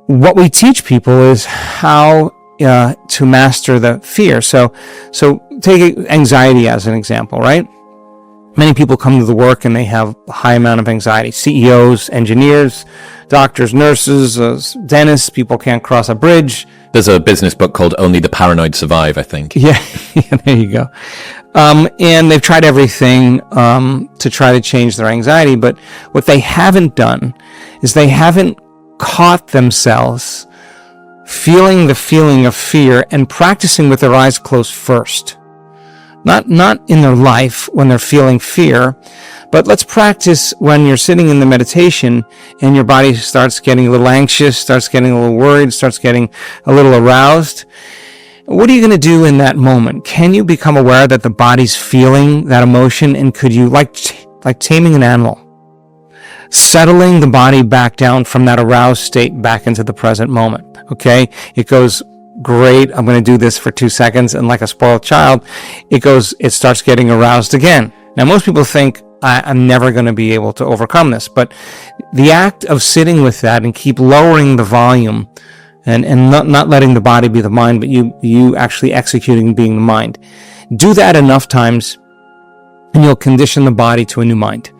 what we teach people is how to master the fear. So take anxiety as an example, right? Many people come to the work and they have a high amount of anxiety. CEOs, engineers, doctors, nurses, dentists, people can't cross a bridge. There's a business book called Only the Paranoid Survive, I think. Yeah, there you go. And they've tried everything to try to change their anxiety, but what they haven't done is they haven't caught themselves feeling the feeling of fear and practicing with their eyes closed first. Not in their life when they're feeling fear, but let's practice when you're sitting in the meditation and your body starts getting a little anxious, starts getting a little worried, starts getting a little aroused. What are you going to do in that moment? Can you become aware that the body's feeling that emotion, and could you, like taming an animal, settling the body back down from that aroused state back into the present moment? Okay, it goes, great, I'm going to do this for 2 seconds, and like a spoiled child, it starts getting aroused again. Now, most people think, I'm never going to be able to overcome this, but the act of sitting with that and keep lowering the volume and not letting the body be the mind, but you actually executing being the mind. Do that enough times and you'll condition the body to a new mind.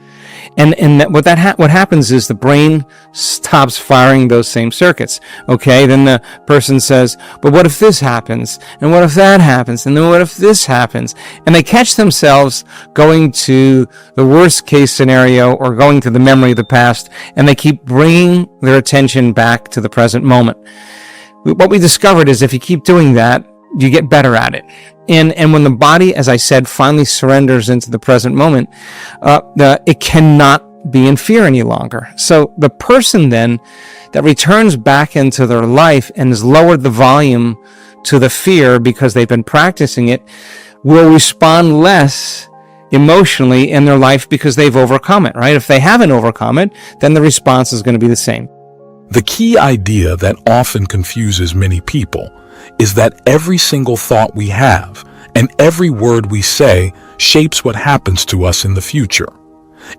And what happens is the brain stops firing those same circuits. Okay, then the person says, but what if this happens? And what if that happens? And then what if this happens? And they catch themselves going to the worst case scenario or going to the memory of the past, and they keep bringing their attention back to the present moment. What we discovered is if you keep doing that, you get better at it. And when the body, as I said, finally surrenders into the present moment, it cannot be in fear any longer. So the person then that returns back into their life and has lowered the volume to the fear because they've been practicing it will respond less emotionally in their life because they've overcome it, right? If they haven't overcome it, then the response is going to be the same. The key idea that often confuses many people is that every single thought we have and every word we say shapes what happens to us in the future.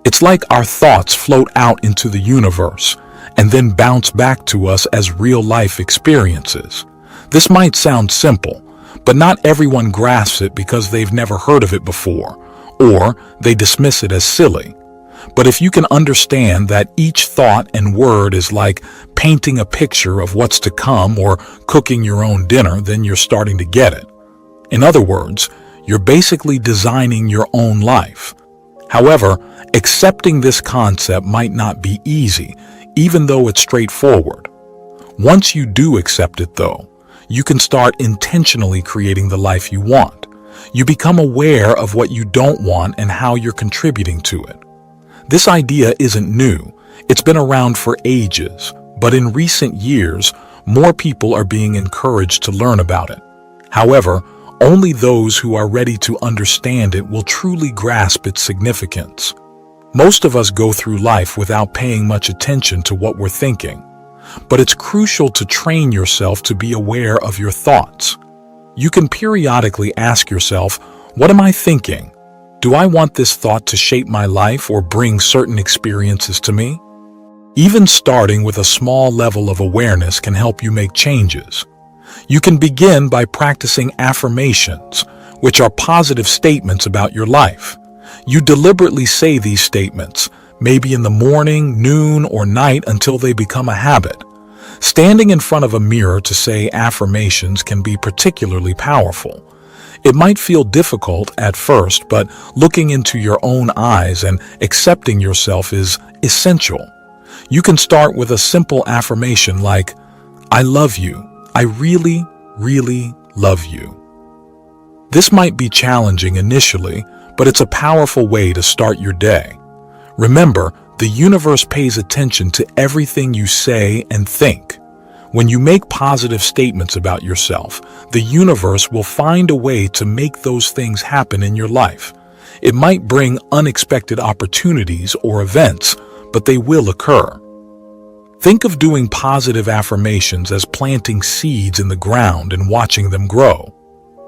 It's like our thoughts float out into the universe and then bounce back to us as real-life experiences. This might sound simple, but not everyone grasps it because they've never heard of it before, or they dismiss it as silly. But if you can understand that each thought and word is like painting a picture of what's to come or cooking your own dinner, then you're starting to get it. In other words, you're basically designing your own life. However, accepting this concept might not be easy, even though it's straightforward. Once you do accept it, though, you can start intentionally creating the life you want. You become aware of what you don't want and how you're contributing to it. This idea isn't new. It's been around for ages, but in recent years, more people are being encouraged to learn about it. However, only those who are ready to understand it will truly grasp its significance. Most of us go through life without paying much attention to what we're thinking, but it's crucial to train yourself to be aware of your thoughts. You can periodically ask yourself, what am I thinking? Do I want this thought to shape my life or bring certain experiences to me? Even starting with a small level of awareness can help you make changes. You can begin by practicing affirmations, which are positive statements about your life. You deliberately say these statements, maybe in the morning, noon, or night until they become a habit. Standing in front of a mirror to say affirmations can be particularly powerful. It might feel difficult at first, but looking into your own eyes and accepting yourself is essential. You can start with a simple affirmation like, I love you. I really, really love you. This might be challenging initially, but it's a powerful way to start your day. Remember, the universe pays attention to everything you say and think. When you make positive statements about yourself, the universe will find a way to make those things happen in your life. It might bring unexpected opportunities or events, but they will occur. Think of doing positive affirmations as planting seeds in the ground and watching them grow.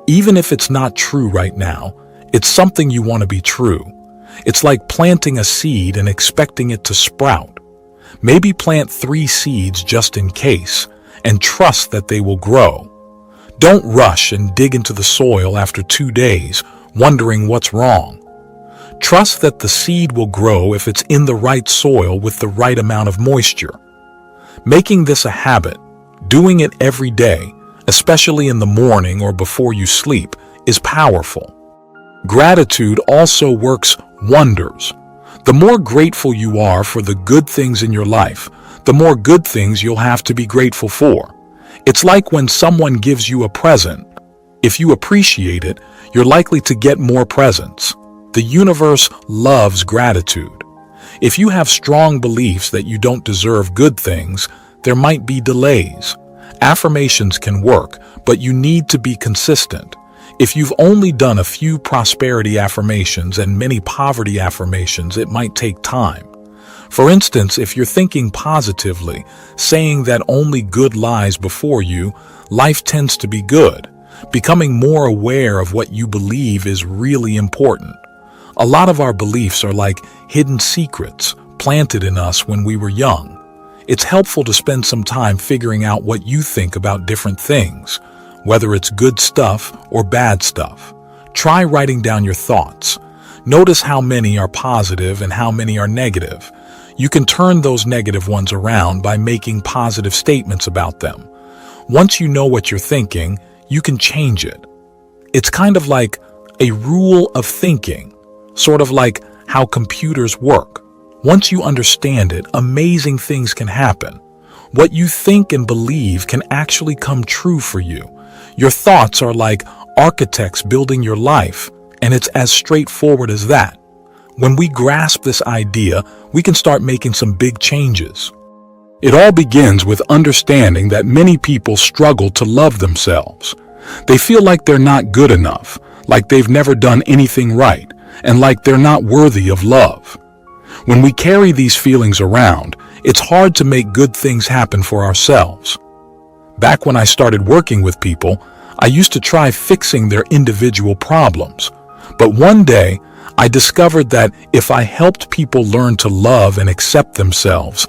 Even if it's not true right now, it's something you want to be true. It's like planting a seed and expecting it to sprout. Maybe plant 3 seeds just in case, and trust that they will grow. Don't rush and dig into the soil after 2 days, wondering what's wrong. Trust that the seed will grow if it's in the right soil with the right amount of moisture. Making this a habit, doing it every day, especially in the morning or before you sleep, is powerful. Gratitude also works wonders. The more grateful you are for the good things in your life, the more good things you'll have to be grateful for. It's like when someone gives you a present. If you appreciate it, you're likely to get more presents. The universe loves gratitude. If you have strong beliefs that you don't deserve good things, there might be delays. Affirmations can work, but you need to be consistent. If you've only done a few prosperity affirmations and many poverty affirmations, it might take time. For instance, if you're thinking positively, saying that only good lies before you, life tends to be good. Becoming more aware of what you believe is really important. A lot of our beliefs are like hidden secrets planted in us when we were young. It's helpful to spend some time figuring out what you think about different things, whether it's good stuff or bad stuff. Try writing down your thoughts. Notice how many are positive and how many are negative. You can turn those negative ones around by making positive statements about them. Once you know what you're thinking, you can change it. It's kind of like a rule of thinking, sort of like how computers work. Once you understand it, amazing things can happen. What you think and believe can actually come true for you. Your thoughts are like architects building your life, and it's as straightforward as that. When we grasp this idea, we can start making some big changes. It all begins with understanding that many people struggle to love themselves. They feel like they're not good enough, like they've never done anything right, and like they're not worthy of love. When we carry these feelings around, it's hard to make good things happen for ourselves. Back when I started working with people, I used to try fixing their individual problems. But one day, I discovered that if I helped people learn to love and accept themselves,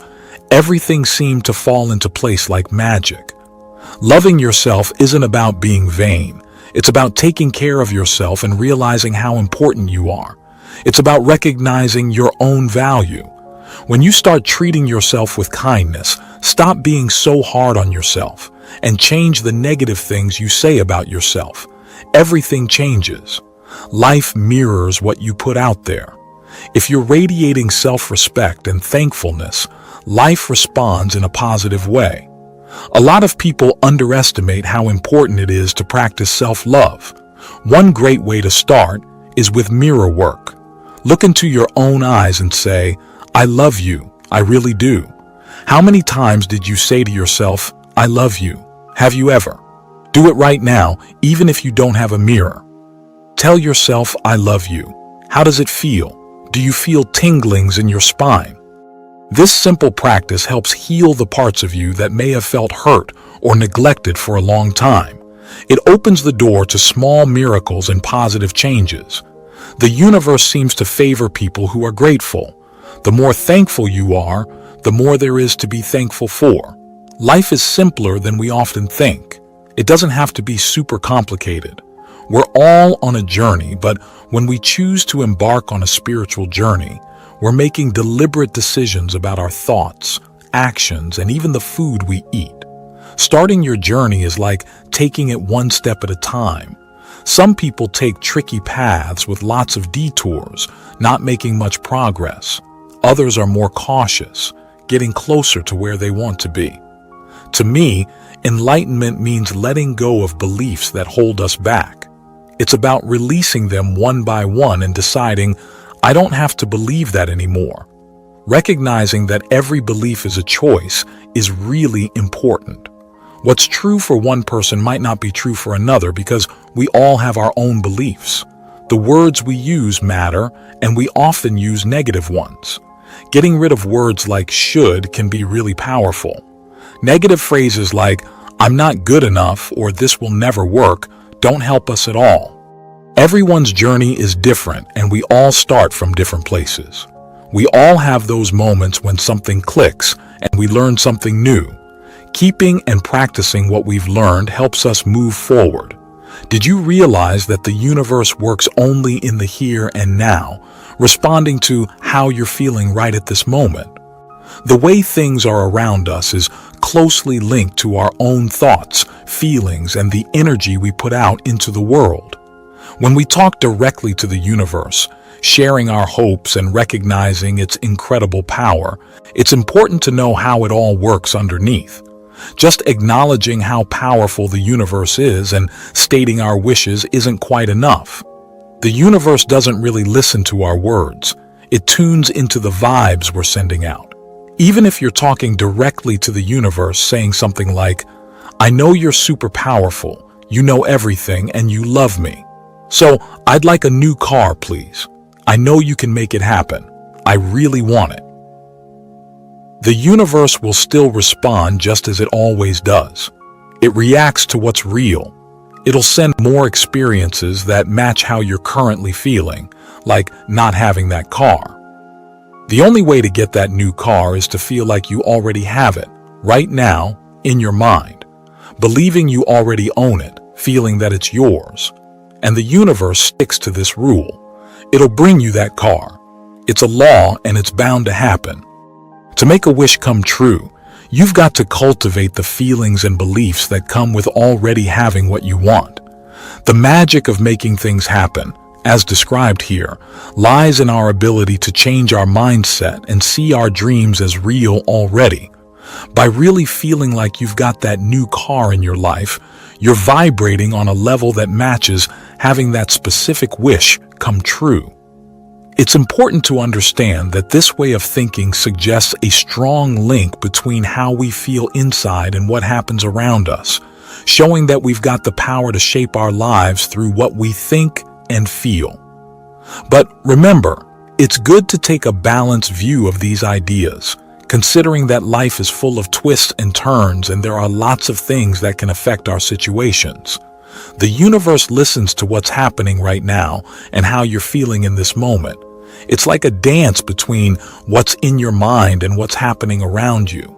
everything seemed to fall into place like magic. Loving yourself isn't about being vain. It's about taking care of yourself and realizing how important you are. It's about recognizing your own value. When you start treating yourself with kindness, stop being so hard on yourself, and change the negative things you say about yourself. Everything changes. Life mirrors what you put out there. If you're radiating self-respect and thankfulness, life responds in a positive way. A lot of people underestimate how important it is to practice self-love. One great way to start is with mirror work. Look into your own eyes and say, "I love you, I really do." How many times did you say to yourself, "I love you"? Have you ever? Do it right now, even if you don't have a mirror. Tell yourself, "I love you." How does it feel? Do you feel tinglings in your spine? This simple practice helps heal the parts of you that may have felt hurt or neglected for a long time. It opens the door to small miracles and positive changes. The universe seems to favor people who are grateful. The more thankful you are, the more there is to be thankful for. Life is simpler than we often think. It doesn't have to be super complicated. We're all on a journey, but when we choose to embark on a spiritual journey, we're making deliberate decisions about our thoughts, actions, and even the food we eat. Starting your journey is like taking it one step at a time. Some people take tricky paths with lots of detours, not making much progress. Others are more cautious, getting closer to where they want to be. To me, enlightenment means letting go of beliefs that hold us back. It's about releasing them one by one and deciding, I don't have to believe that anymore. Recognizing that every belief is a choice is really important. What's true for one person might not be true for another because we all have our own beliefs. The words we use matter, and we often use negative ones. Getting rid of words like should can be really powerful. Negative phrases like, I'm not good enough or this will never work don't help us at all. Everyone's journey is different and we all start from different places. We all have those moments when something clicks and we learn something new. Keeping and practicing what we've learned helps us move forward. Did you realize that the universe works only in the here and now, responding to how you're feeling right at this moment? The way things are around us is closely linked to our own thoughts, feelings, and the energy we put out into the world. When we talk directly to the universe, sharing our hopes and recognizing its incredible power, it's important to know how it all works underneath. Just acknowledging how powerful the universe is and stating our wishes isn't quite enough. The universe doesn't really listen to our words. It tunes into the vibes we're sending out. Even if you're talking directly to the universe, saying something like, "I know you're super powerful, you know everything, and you love me. So I'd like a new car, please. I know you can make it happen. I really want it." The universe will still respond just as it always does. It reacts to what's real. It'll send more experiences that match how you're currently feeling, like not having that car. The only way to get that new car is to feel like you already have it, right now, in your mind, believing you already own it, feeling that it's yours. And the universe sticks to this rule. It'll bring you that car. It's a law and it's bound to happen. To make a wish come true, you've got to cultivate the feelings and beliefs that come with already having what you want. The magic of making things happen, as described here, lies in our ability to change our mindset and see our dreams as real already. By really feeling like you've got that new car in your life, you're vibrating on a level that matches having that specific wish come true. It's important to understand that this way of thinking suggests a strong link between how we feel inside and what happens around us, showing that we've got the power to shape our lives through what we think and feel. But remember, it's good to take a balanced view of these ideas, considering that life is full of twists and turns and there are lots of things that can affect our situations. The universe listens to what's happening right now and how you're feeling in this moment. It's like a dance between what's in your mind and what's happening around you.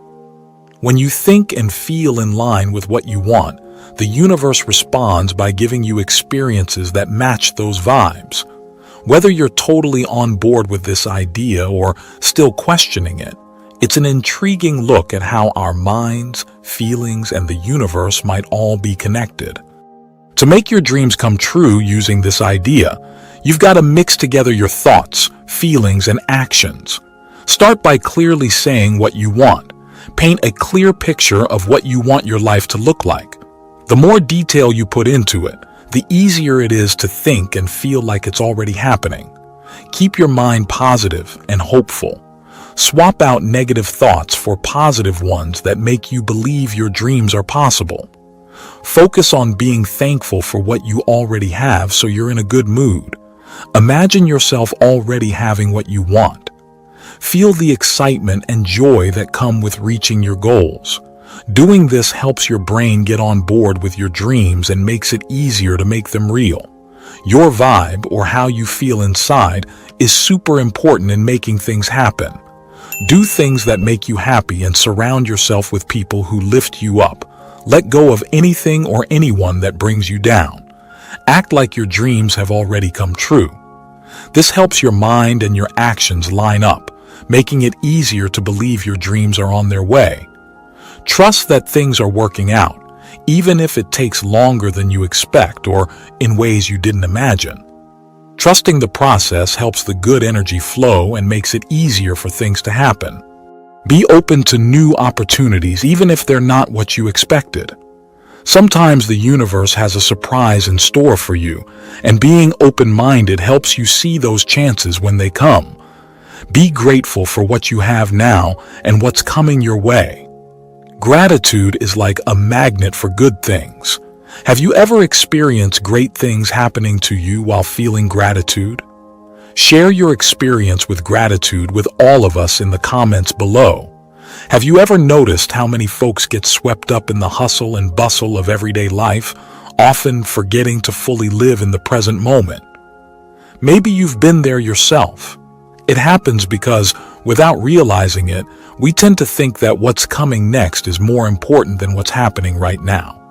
When you think and feel in line with what you want, the universe responds by giving you experiences that match those vibes. Whether you're totally on board with this idea or still questioning it, it's an intriguing look at how our minds, feelings, and the universe might all be connected. To make your dreams come true using this idea, you've got to mix together your thoughts, feelings, and actions. Start by clearly saying what you want. Paint a clear picture of what you want your life to look like. The more detail you put into it, the easier it is to think and feel like it's already happening. Keep your mind positive and hopeful. Swap out negative thoughts for positive ones that make you believe your dreams are possible. Focus on being thankful for what you already have so you're in a good mood. Imagine yourself already having what you want. Feel the excitement and joy that come with reaching your goals. Doing this helps your brain get on board with your dreams and makes it easier to make them real. Your vibe, or how you feel inside, is super important in making things happen. Do things that make you happy and surround yourself with people who lift you up. Let go of anything or anyone that brings you down. Act like your dreams have already come true. This helps your mind and your actions line up, making it easier to believe your dreams are on their way. Trust that things are working out, even if it takes longer than you expect or in ways you didn't imagine. Trusting the process helps the good energy flow and makes it easier for things to happen. Be open to new opportunities even if they're not what you expected. Sometimes the universe has a surprise in store for you, and being open-minded helps you see those chances when they come. Be grateful for what you have now and what's coming your way. Gratitude is like a magnet for good things. Have you ever experienced great things happening to you while feeling gratitude? Share your experience with gratitude with all of us in the comments below. Have you ever noticed how many folks get swept up in the hustle and bustle of everyday life, often forgetting to fully live in the present moment? Maybe you've been there yourself. It happens because, without realizing it, we tend to think that what's coming next is more important than what's happening right now.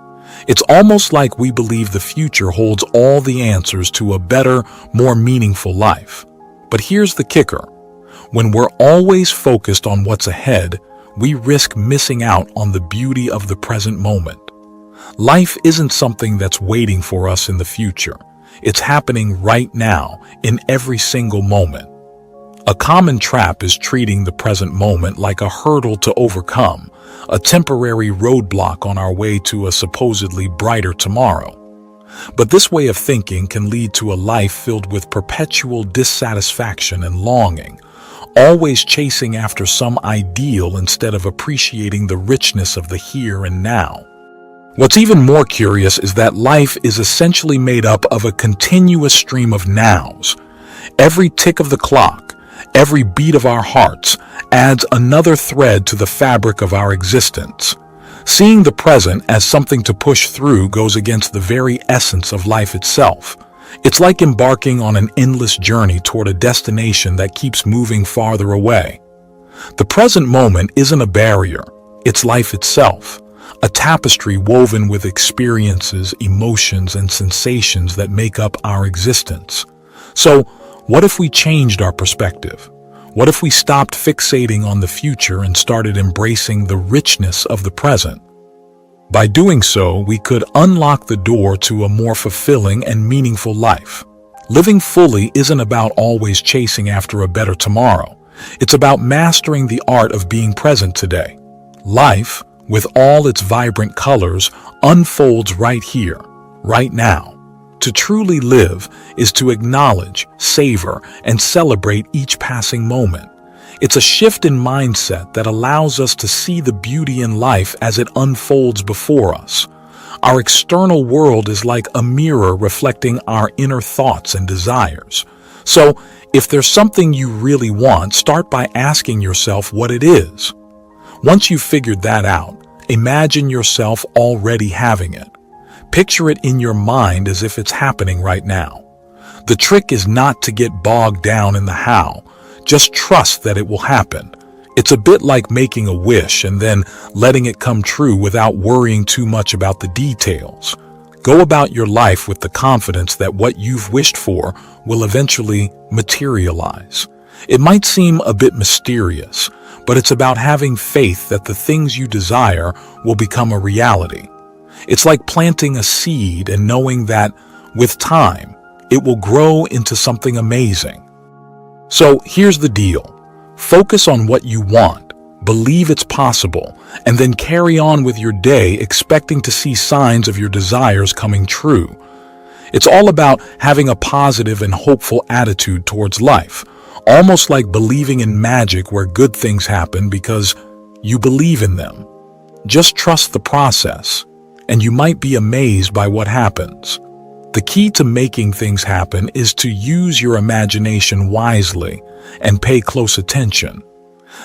It's almost like we believe the future holds all the answers to a better, more meaningful life. But here's the kicker. When we're always focused on what's ahead, we risk missing out on the beauty of the present moment. Life isn't something that's waiting for us in the future. It's happening right now, in every single moment. A common trap is treating the present moment like a hurdle to overcome, a temporary roadblock on our way to a supposedly brighter tomorrow. But this way of thinking can lead to a life filled with perpetual dissatisfaction and longing, always chasing after some ideal instead of appreciating the richness of the here and now. What's even more curious is that life is essentially made up of a continuous stream of nows. Every tick of the clock, every beat of our hearts adds another thread to the fabric of our existence. Seeing the present as something to push through goes against the very essence of life itself. It's like embarking on an endless journey toward a destination that keeps moving farther away. The present moment isn't a barrier, it's life itself, a tapestry woven with experiences, emotions, and sensations that make up our existence. So, what if we changed our perspective? What if we stopped fixating on the future and started embracing the richness of the present? By doing so, we could unlock the door to a more fulfilling and meaningful life. Living fully isn't about always chasing after a better tomorrow. It's about mastering the art of being present today. Life, with all its vibrant colors, unfolds right here, right now. To truly live is to acknowledge, savor, and celebrate each passing moment. It's a shift in mindset that allows us to see the beauty in life as it unfolds before us. Our external world is like a mirror reflecting our inner thoughts and desires. So, if there's something you really want, start by asking yourself what it is. Once you've figured that out, imagine yourself already having it. Picture it in your mind as if it's happening right now. The trick is not to get bogged down in the how. Just trust that it will happen. It's a bit like making a wish and then letting it come true without worrying too much about the details. Go about your life with the confidence that what you've wished for will eventually materialize. It might seem a bit mysterious, but it's about having faith that the things you desire will become a reality. It's like planting a seed and knowing that, with time, it will grow into something amazing. So here's the deal. Focus on what you want, believe it's possible, and then carry on with your day expecting to see signs of your desires coming true. It's all about having a positive and hopeful attitude towards life, almost like believing in magic where good things happen because you believe in them. Just trust the process, and you might be amazed by what happens. The key to making things happen is to use your imagination wisely and pay close attention.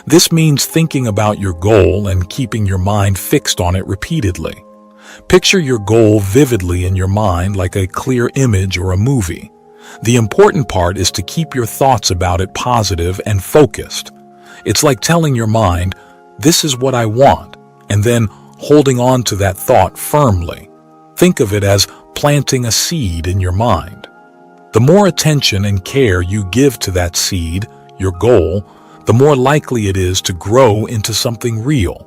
This means thinking about your goal and keeping your mind fixed on it repeatedly. Picture your goal vividly in your mind like a clear image or a movie. The important part is to keep your thoughts about it positive and focused. It's like telling your mind, "This is what I want," and then holding on to that thought firmly. Think of it as planting a seed in your mind. The more attention and care you give to that seed, your goal, the more likely it is to grow into something real.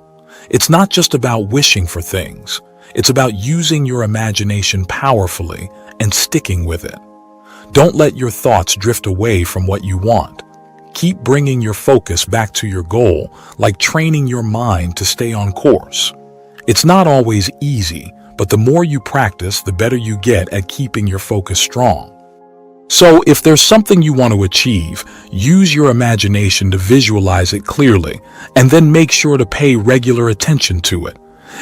It's not just about wishing for things. It's about using your imagination powerfully and sticking with it. Don't let your thoughts drift away from what you want. Keep bringing your focus back to your goal, like training your mind to stay on course. It's not always easy, but the more you practice, the better you get at keeping your focus strong. So, if there's something you want to achieve, use your imagination to visualize it clearly, and then make sure to pay regular attention to it.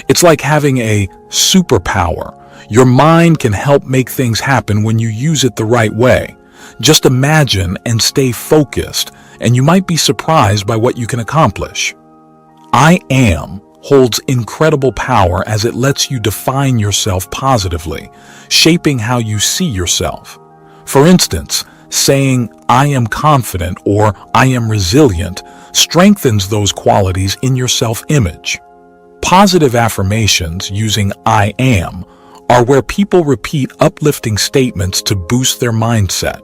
It's like having a superpower. Your mind can help make things happen when you use it the right way. Just imagine and stay focused, and you might be surprised by what you can accomplish. I am holds incredible power as it lets you define yourself positively, shaping how you see yourself. For instance, Saying, "I am confident" or "I am resilient" strengthens those qualities in your self-image. Positive affirmations using "I am" are where people repeat uplifting statements to boost their mindset.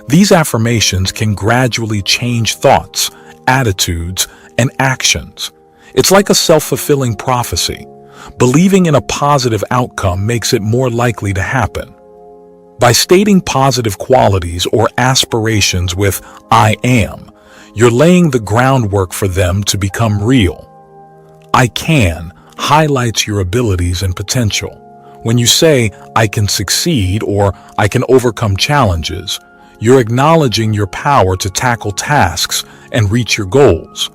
These affirmations can gradually change thoughts, attitudes, and actions. It's like a self-fulfilling prophecy. Believing in a positive outcome makes it more likely to happen. By stating positive qualities or aspirations with "I am," you're laying the groundwork for them to become real. "I can" highlights your abilities and potential. When you say, "I can succeed" or "I can overcome challenges," you're acknowledging your power to tackle tasks and reach your goals.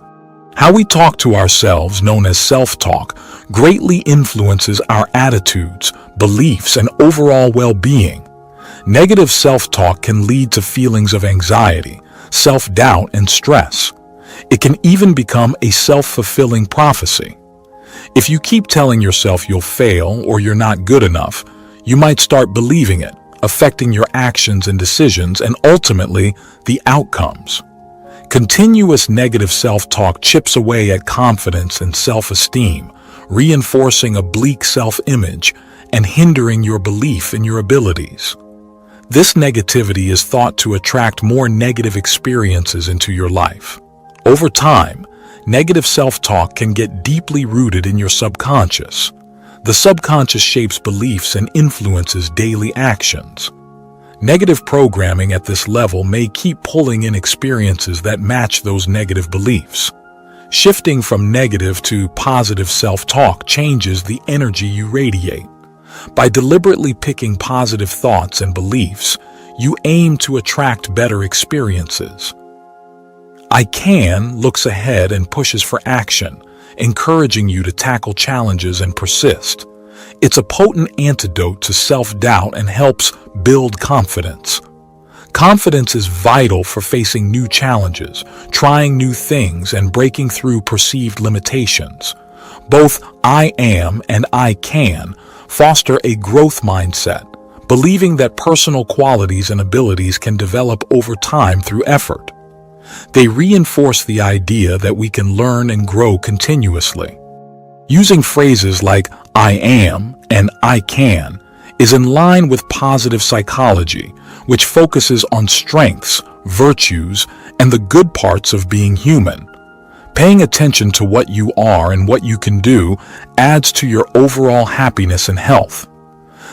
How we talk to ourselves, known as self-talk, greatly influences our attitudes, beliefs, and overall well-being. Negative self-talk can lead to feelings of anxiety, self-doubt, and stress. It can even become a self-fulfilling prophecy. If you keep telling yourself you'll fail or you're not good enough, you might start believing it, affecting your actions and decisions and ultimately the outcomes. Continuous negative self-talk chips away at confidence and self-esteem, reinforcing a bleak self-image and hindering your belief in your abilities. This negativity is thought to attract more negative experiences into your life. Over time, negative self-talk can get deeply rooted in your subconscious. The subconscious shapes beliefs and influences daily actions. Negative programming at this level may keep pulling in experiences that match those negative beliefs. Shifting from negative to positive self-talk changes the energy you radiate. By deliberately picking positive thoughts and beliefs, you aim to attract better experiences. "I can" looks ahead and pushes for action, encouraging you to tackle challenges and persist. It's a potent antidote to self-doubt and helps build confidence. Confidence is vital for facing new challenges, trying new things, and breaking through perceived limitations. Both "I am" and "I can" foster a growth mindset, believing that personal qualities and abilities can develop over time through effort. They reinforce the idea that we can learn and grow continuously. Using phrases like "I am" and "I can" is in line with positive psychology, which focuses on strengths, virtues, and the good parts of being human. Paying attention to what you are and what you can do adds to your overall happiness and health.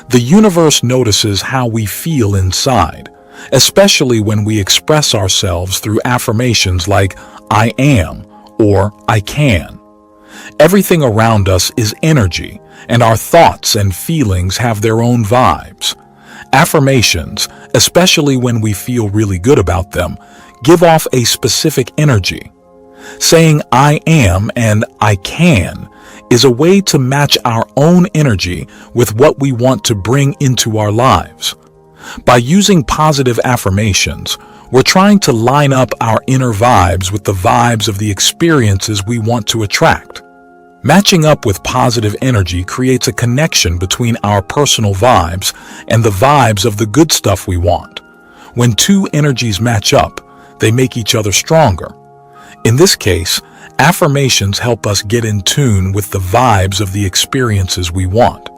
The universe notices how we feel inside, especially when we express ourselves through affirmations like "I am" or "I can." Everything around us is energy, and our thoughts and feelings have their own vibes. Affirmations, especially when we feel really good about them, give off a specific energy. Saying "I am" and "I can" is a way to match our own energy with what we want to bring into our lives. By using positive affirmations, we're trying to line up our inner vibes with the vibes of the experiences we want to attract. Matching up with positive energy creates a connection between our personal vibes and the vibes of the good stuff we want. When two energies match up, they make each other stronger. In this case, affirmations help us get in tune with the vibes of the experiences we want.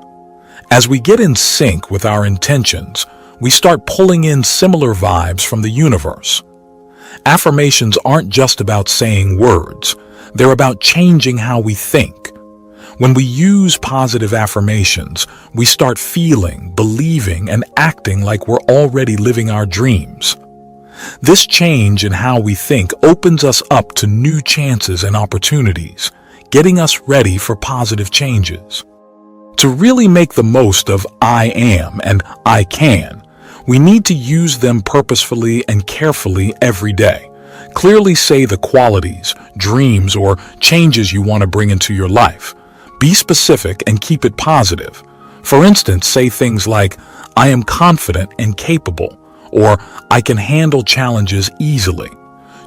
As we get in sync with our intentions, we start pulling in similar vibes from the universe. Affirmations aren't just about saying words, they're about changing how we think. When we use positive affirmations, we start feeling, believing, and acting like we're already living our dreams. This change in how we think opens us up to new chances and opportunities, getting us ready for positive changes. To really make the most of "I am" and "I can," we need to use them purposefully and carefully every day. Clearly say the qualities, dreams, or changes you want to bring into your life. Be specific and keep it positive. For instance, say things like, "I am confident and capable," or "I can handle challenges easily."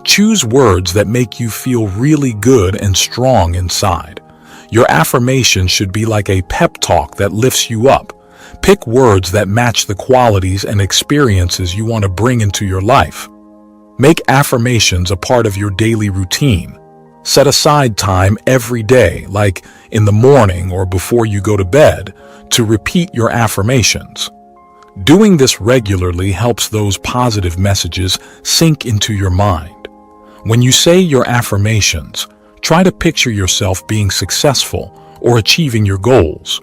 Choose words that make you feel really good and strong inside. Your affirmation should be like a pep talk that lifts you up. Pick words that match the qualities and experiences you want to bring into your life. Make affirmations a part of your daily routine. Set aside time every day, like in the morning or before you go to bed, to repeat your affirmations. Doing this regularly helps those positive messages sink into your mind. When you say your affirmations, try to picture yourself being successful or achieving your goals.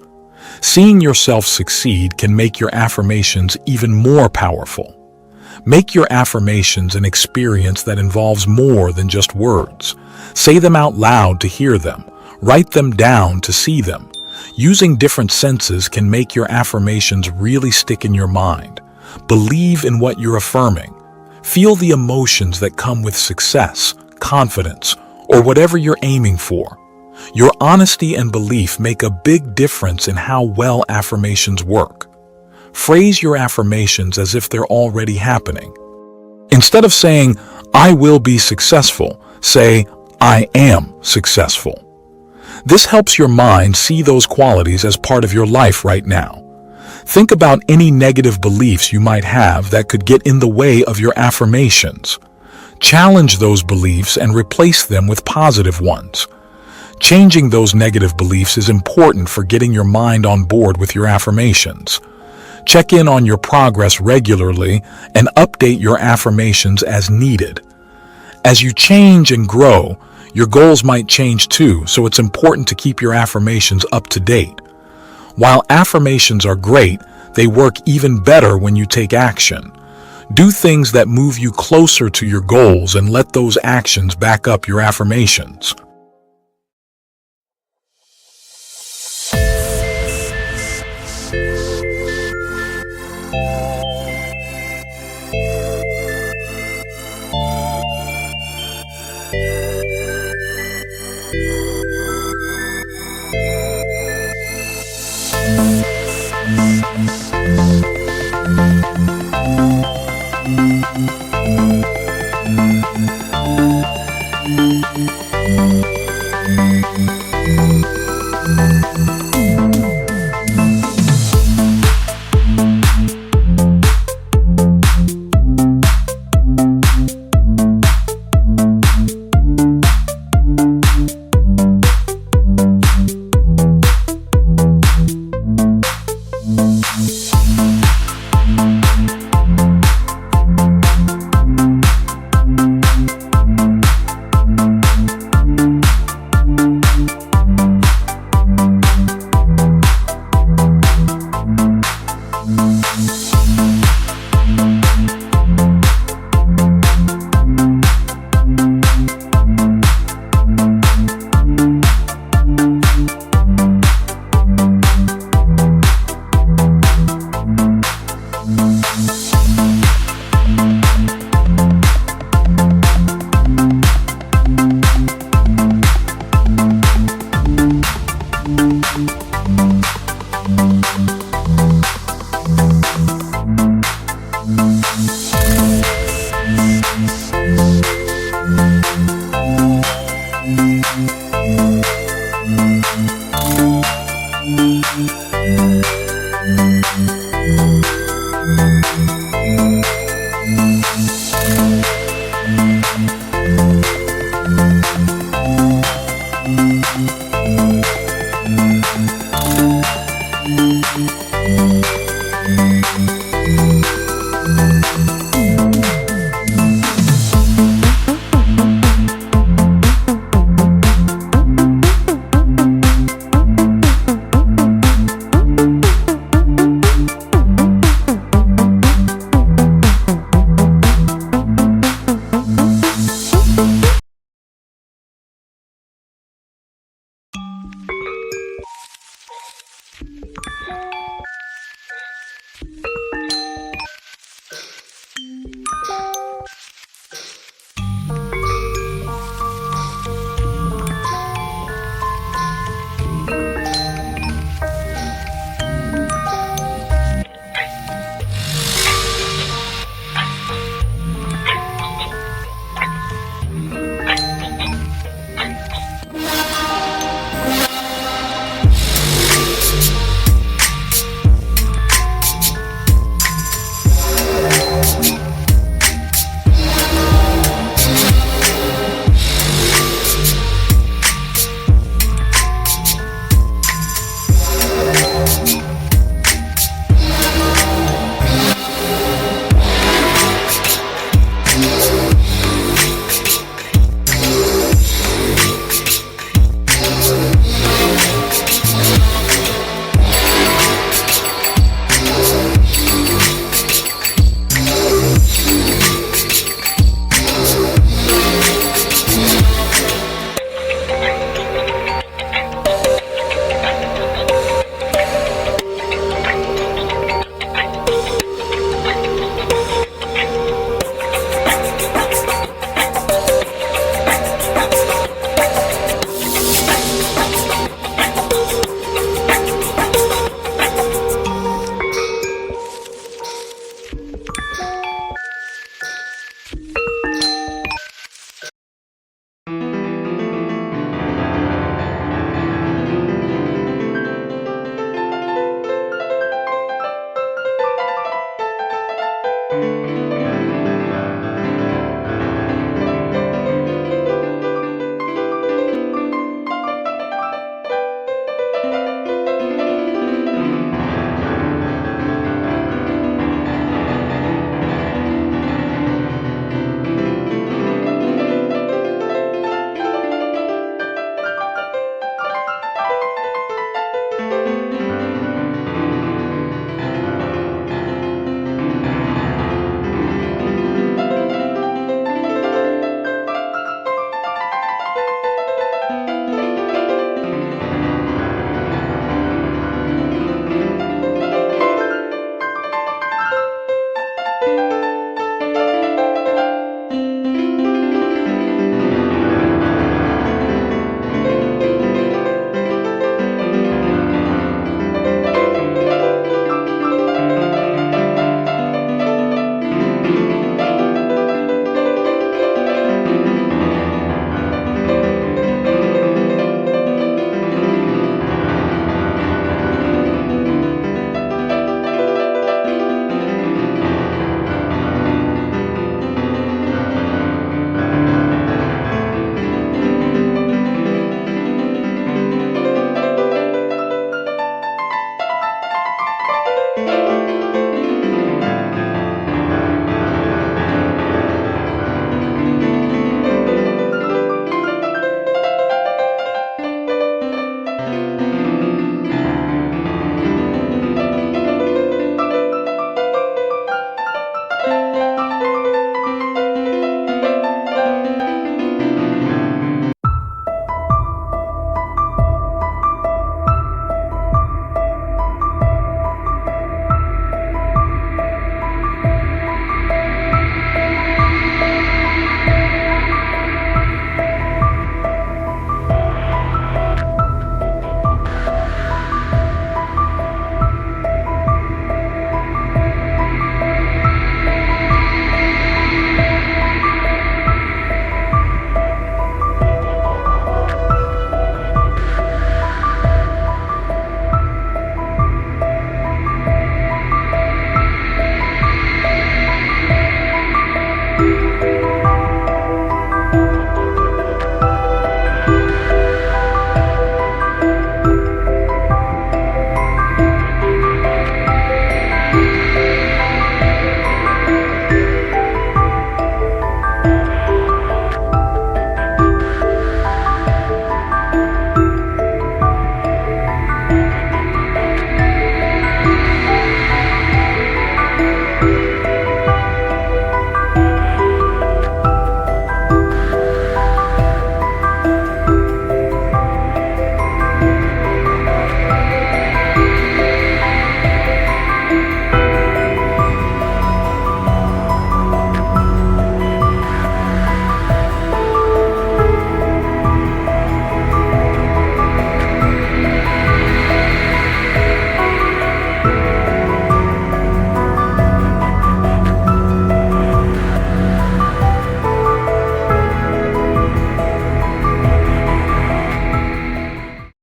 Seeing yourself succeed can make your affirmations even more powerful. Make your affirmations an experience that involves more than just words. Say them out loud to hear them. Write them down to see them. Using different senses can make your affirmations really stick in your mind. Believe in what you're affirming. Feel the emotions that come with success, confidence, or whatever you're aiming for. Your honesty and belief make a big difference in how well affirmations work. Phrase your affirmations as if they're already happening. Instead of saying, "I will be successful," say, "I am successful." This helps your mind see those qualities as part of your life right now. Think about any negative beliefs you might have that could get in the way of your affirmations. Challenge those beliefs and replace them with positive ones. Changing those negative beliefs is important for getting your mind on board with your affirmations. Check in on your progress regularly and update your affirmations as needed. As you change and grow, your goals might change too, so it's important to keep your affirmations up to date. While affirmations are great, they work even better when you take action. Do things that move you closer to your goals and let those actions back up your affirmations.